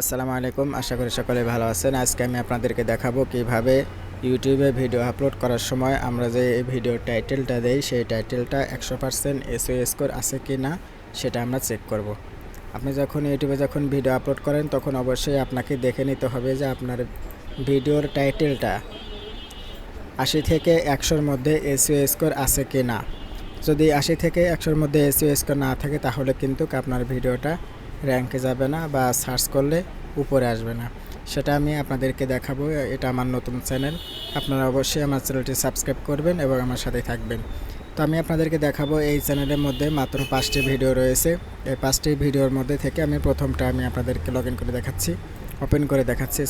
আসসালামু আলাইকুম, আশা করি সকলে ভালো আছেন। আজকে আমি আপনাদেরকে দেখাবো কিভাবে ইউটিউবে ভিডিও আপলোড করার সময় আমরা যে এই ভিডিওর টাইটেলটা দেই সেই টাইটেলটা 100% এসইও স্কোর আছে কি না সেটা আমরা চেক করব। আপনি যখন ইউটিউবে ভিডিও আপলোড করেন তখন অবশ্যই আপনাকে দেখে নিতে হবে যে আপনার ভিডিওর টাইটেলটা 80 থেকে 100-র মধ্যে এসইও স্কোর আছে কি না। যদি 80 থেকে 100-র মধ্যে এসইও স্কোর না থাকে তাহলে কিন্তু আপনার ভিডিওটা র্যাঙ্কে যাবে না বা সার্চ করলে উপরে আসবে না। সেটা আমি আপনাদেরকে দেখাবো। এটা আমার নতুন চ্যানেল, আপনারা অবশ্যই আমার চ্যানেলটি সাবস্ক্রাইব করবেন এবং আমার সাথে থাকবেন। তো আমি আপনাদেরকে দেখাবো এই চ্যানেলের মধ্যে মাত্র 5টি ভিডিও রয়েছে। এই 5টি ভিডিওর মধ্যে থেকে আমি প্রথমটা আপনাদেরকে লগ ইন করে দেখাচ্ছি, ওপেন করে দেখাচ্ছি।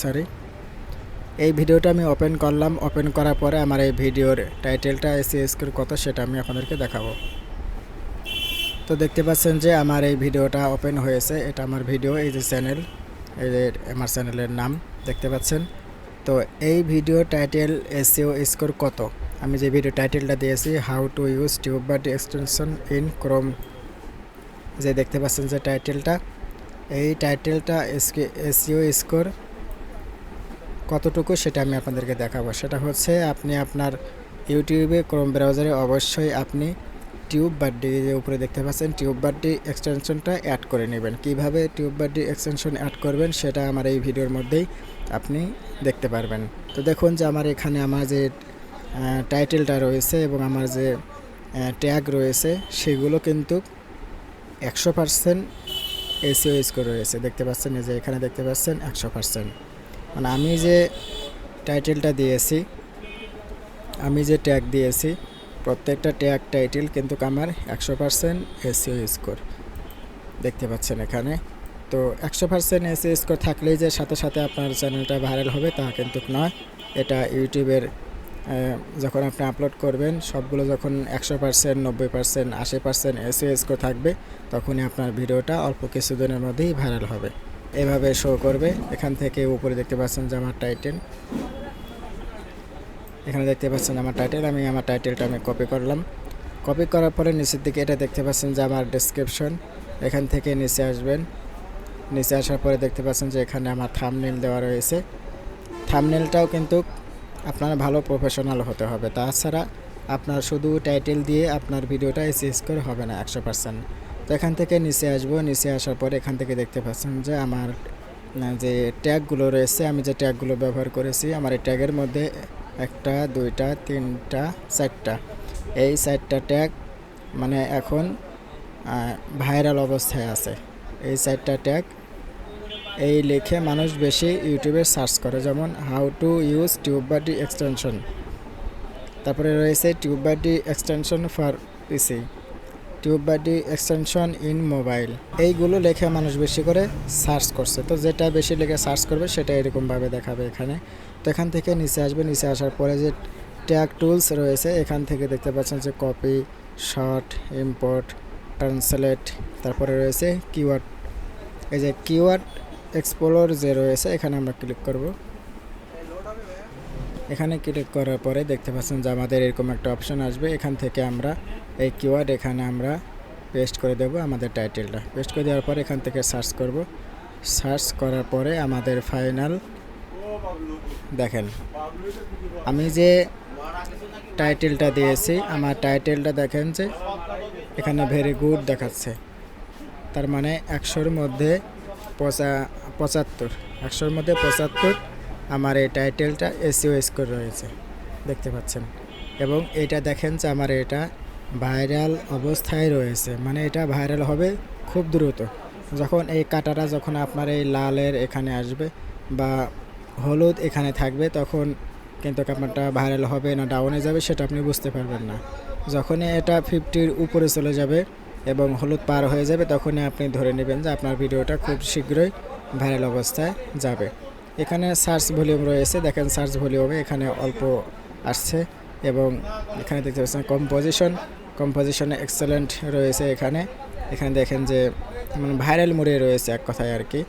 এই ভিডিওটা আমি ওপেন করলাম। ওপেন করার পরে আমার এই ভিডিওর টাইটেলটা এসইও স্কোর কত সেটা আমি আপনাদেরকে দেখাবো। তো দেখতে পাচ্ছেন যে আমার এই ভিডিওটা ওপেন হয়েছে। এটা আমার ভিডিও, এই যে চ্যানেল, এই যে আমার চ্যানেলের নাম দেখতে পাচ্ছেন। তো এই ভিডিও টাইটেল এসইও স্কোর কত, আমি যে ভিডিও টাইটেলটা দিয়েছি how to use TubeBuddy extension in Chrome, যে দেখতে পাচ্ছেন যে টাইটেলটা, এই টাইটেলটা এসইও স্কোর কতটুকু সেটা আমি আপনাদেরকে দেখাবো। সেটা হচ্ছে আপনি আপনার ইউটিউবে ক্রোম ব্রাউজারে অবশ্যই আপনি টিউববাডি, যে উপরে দেখতে পাচ্ছেন টিউববাডি এক্সটেনশনটা অ্যাড করে নেবেন। কিভাবে টিউববাডি এক্সটেনশন অ্যাড করবেন সেটা আমার এই ভিডিওর মধ্যেই আপনি দেখতে পারবেন। তো দেখুন যে আমার এখানে আমার যে টাইটেলটা রয়েছে এবং আমার যে ট্যাগ রয়েছে সেগুলো কিন্তু 100% এসইও স্কোর রয়েছে। দেখতে পাচ্ছেন এই যে এখানে দেখতে পাচ্ছেন 100%, মানে আমি যে টাইটেলটা দিয়েছি, আমি যে ট্যাগ দিয়েছি প্রত্যেকটা ট্যাগ টাইটেল কিন্তু আমার 100% এসইও স্কোর দেখতে পাচ্ছেন এখানে। তো 100% এসইও স্কোর থাকলেই যে সাথে সাথে আপনার চ্যানেলটা ভাইরাল হবে তা কিন্তু নয়। এটা ইউটিউবের যখন আপনি আপলোড করবেন সবগুলো যখন 100%, 90%, 80% এসইও স্কোর থাকবে তখনই আপনার ভিডিওটা অল্প কিছুদিনের মধ্যেই ভাইরাল হবে। এভাবে শো করবে। এখান থেকে উপরে দেখতে পাচ্ছেন যে আমার টাইটেল, এখানে দেখতে পাচ্ছেন আমার টাইটেল, আমি আমার টাইটেলটা কপি করলাম। কপি করার পরে নিচের দিকে এটা দেখতে পাচ্ছেন যে আমার ডেসক্রিপশন, এখান থেকে নিচে আসবেন। নিচে আসার পরে দেখতে পাচ্ছেন যে এখানে আমার থাম্বনেল দেওয়া রয়েছে। থাম্বনেলটাও কিন্তু আপনার ভালো প্রফেশনাল হতে হবে, তাছাড়া আপনার শুধু টাইটেল দিয়ে আপনার ভিডিওটা এসইও স্কোর হবে না 100%। তো এখান থেকে নিচে আসবো। নিচে আসার পরে এখান থেকে দেখতে পাচ্ছেন যে আমার যে ট্যাগগুলো রয়েছে, আমি যে ট্যাগগুলো ব্যবহার করেছি, আমার এই ট্যাগের মধ্যে 1টা 2টা 3টা 4টা, এই 4টা ট্যাগ মানে এখন ভাইরাল অবস্থায় আছে। এই 4টা ট্যাগ এই লিখে মানুষ বেশি ইউটিউবে সার্চ করে, যেমন how to use TubeBuddy extension, তারপরে রয়েছে TubeBuddy extension for PC, TubeBuddy extension in mobile. এইগুলো লেখে মানুষ বেশি করে সার্চ করছে। তো যেটা বেশি লেখে সার্চ করবে সেটা এরকমভাবে দেখাবে এখানে। তো এখান থেকে নিচে আসবে। নিচে আসার পরে যে ট্যাগ টুলস রয়েছে এখান থেকে দেখতে পাচ্ছেন যে কপি, শর্ট, ইম্পোর্ট, ট্রান্সলেট, তারপরে রয়েছে কিওয়ার্ড। এই যে কিওয়ার্ড এক্সপ্লোর যে রয়েছে এখানে আমরা ক্লিক করব। এখানে ক্লিক করার পরে দেখতে পাচ্ছেন যে আমাদের এরকম একটা অপশন আসবে। এখান থেকে আমরা এই কিওয়ার্ড এখানে আমরা পেস্ট করে দেব, আমাদের টাইটেলটা পেস্ট করে দেওয়ার পরে এখান থেকে সার্চ করব। সার্চ করার পরে আমাদের ফাইনাল দেখেন, আমি যে টাইটেলটা দিয়েছি আমার টাইটেলটা দেখেন যে এখানে ভেরি গুড দেখাচ্ছে, তার মানে 100-র মধ্যে 75, 100-র মধ্যে 75 আমার এই টাইটেলটা এসইও স্কোর রয়েছে দেখতে পাচ্ছেন। এবং এটা দেখেন যে আমার এটা ভাইরাল অবস্থায় রয়েছে, মানে এটা ভাইরাল হবে খুব দ্রুত। যখন এই কাটাটা যখন আপনার এই লালের এখানে আসবে বা হলুদ এখানে থাকবে তখন কিন্তু আপনারটা ভাইরাল হবে না ডাউনে যাবে সেটা আপনি বুঝতে পারবেন না। যখনই এটা 50-র উপরে চলে যাবে এবং হলুদ পার হয়ে যাবে তখনই আপনি ধরে নেবেন যে আপনার ভিডিওটা খুব শীঘ্রই ভাইরাল অবস্থায় যাবে। এখানে সার্চ ভলিউম রয়েছে, দেখেন সার্চ ভলিউমে এখানে অল্প আসছে এবং এখানে দেখতে পাচ্ছেন কম্পোজিশনে এক্সেলেন্ট রয়েছে। এখানে দেখেন যে মানে ভাইরাল মোডে রয়েছে এক কথায় আর কি।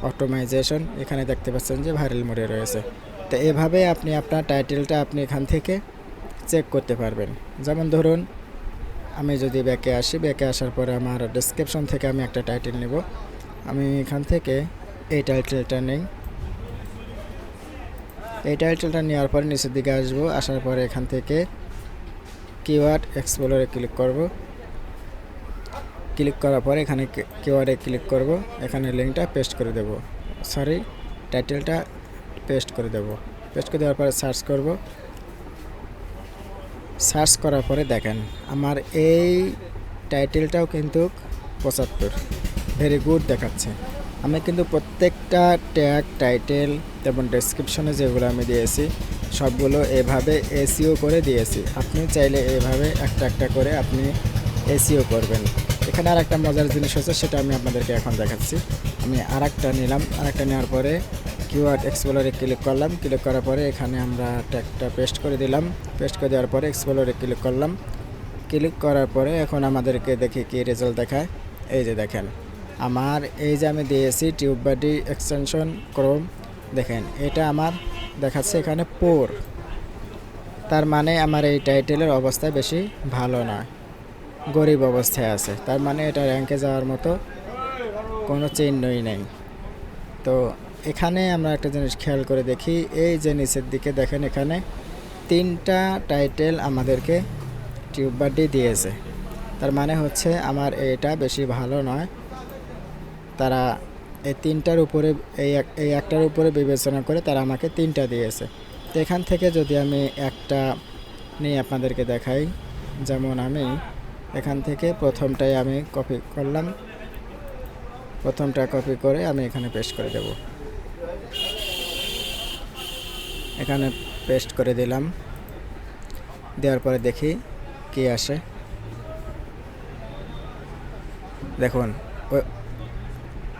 অটোমাইজেশন এখানে দেখতে পাচ্ছেন যে ভাইরাল মোডে রয়েছে। তো এভাবে আপনি আপনার টাইটেলটা আপনি এখান থেকে চেক করতে পারবেন। যেমন ধরুন আমি যদি ব্যাকে আসার পরে আমার ডেসক্রিপশন থেকে আমি একটা টাইটেল নেব। আমি এখান থেকে এই টাইটেলটা নেই। এই টাইটেলটা নেওয়ার পরে নিচের দিকে আসবো, আসার পরে এখান থেকে কিওয়ার্ড এক্সপ্লোরে ক্লিক করব। ক্লিক করার পরে এখানে কিওয়ার্ডে ক্লিক করব, এখানে লিঙ্কটা পেস্ট করে দেব, টাইটেলটা পেস্ট করে দেব। পেস্ট করে দেওয়ার পরে সার্চ করব। সার্চ করার পরে দেখেন আমার এই টাইটেলটাও কিন্তু 75, ভেরি গুড দেখাচ্ছে। আমি কিন্তু প্রত্যেকটা ট্যাগ, টাইটেল এবং ডেসক্রিপশনে যেগুলো আমি দিয়েছি সবগুলো এভাবে এসইও করে দিয়েছি। আপনি চাইলে এভাবে একটা একটা করে আপনি এসইও করবেন। এখানে আর একটা মজার জিনিস হচ্ছে, সেটা আমি আপনাদেরকে এখন দেখাচ্ছি। আমি আরেকটা নিলাম, আরেকটা নেওয়ার পরে কিওয়ার্ড এক্সপ্লোরে ক্লিক করলাম। ক্লিক করার পরে এখানে আমরা ট্যাগটা পেস্ট করে দিলাম। পেস্ট করে দেওয়ার পরে এক্সপ্লোরে ক্লিক করলাম। ক্লিক করার পরে এখন আমাদেরকে দেখি কি রেজাল্ট দেখায়। এই যে দেখেন আমার এই যে আমি দিয়েছি টিউববাডি এক্সটেনশন ক্রোম, দেখেন এটা আমার দেখাচ্ছে এখানে 4। তার মানে আমার এই টাইটেলের অবস্থা বেশি ভালো নয়, গরিব অবস্থায় আছে। তার মানে এটা র্যাঙ্কে যাওয়ার মতো কোনো চিহ্নই নেই। তো এখানে আমরা একটা জিনিস খেয়াল করে দেখি, এই যে নিচের দিকে দেখেন এখানে 3টা টাইটেল আমাদেরকে টিউববাডি দিয়েছে। তার মানে হচ্ছে আমার এটা বেশি ভালো নয়। তারা এই 3টার উপরে এই একটার উপরে বিবেচনা করে তারা আমাকে 3টা দিয়েছে। তো এখান থেকে যদি আমি একটা নিয়ে আপনাদেরকে দেখাই, যেমন আমি এখান থেকে প্রথমটাই আমি কপি করলাম, প্রথমটা কপি করে আমি এখানে পেস্ট করে দেব। এখানে পেস্ট করে দিলাম, দেওয়ার পরে দেখি কি আসে। দেখুন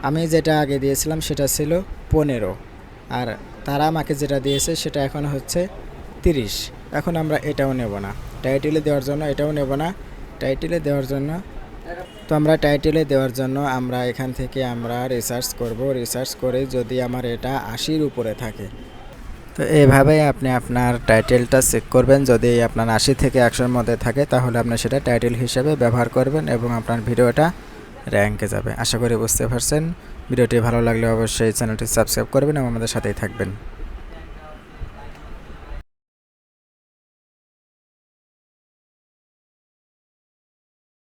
আমি যেটা আগে দিয়েছিলাম সেটা ছিল 15, আর তারা আমাকে যেটা দিয়েছে সেটা এখন হচ্ছে 30। এখন আমরা এটাও নেব না, টাইটেলে দেওয়ার জন্য এটাও নেব না। টাইটেলে দেওয়ার জন্য তো আমরা টাইটেলে দেওয়ার জন্য আমরা এখান থেকে আমরা রিসার্চ করব। রিসার্চ করে যদি আমার এটা 80-র উপরে থাকে, তো এইভাবেই আপনি আপনার টাইটেলটা চেক করবেন। যদি আপনার 80 থেকে 100-র মধ্যে থাকে তাহলে আপনি সেটা টাইটেল হিসেবে ব্যবহার করবেন এবং আপনার ভিডিওটা র্যাঙ্কে যাবে। আশা করি বুঝতে পারছেন। ভিডিওটি ভালো লাগলে অবশ্যই চ্যানেলটি সাবস্ক্রাইব করবেন এবং আমাদের সাথেই থাকবেন।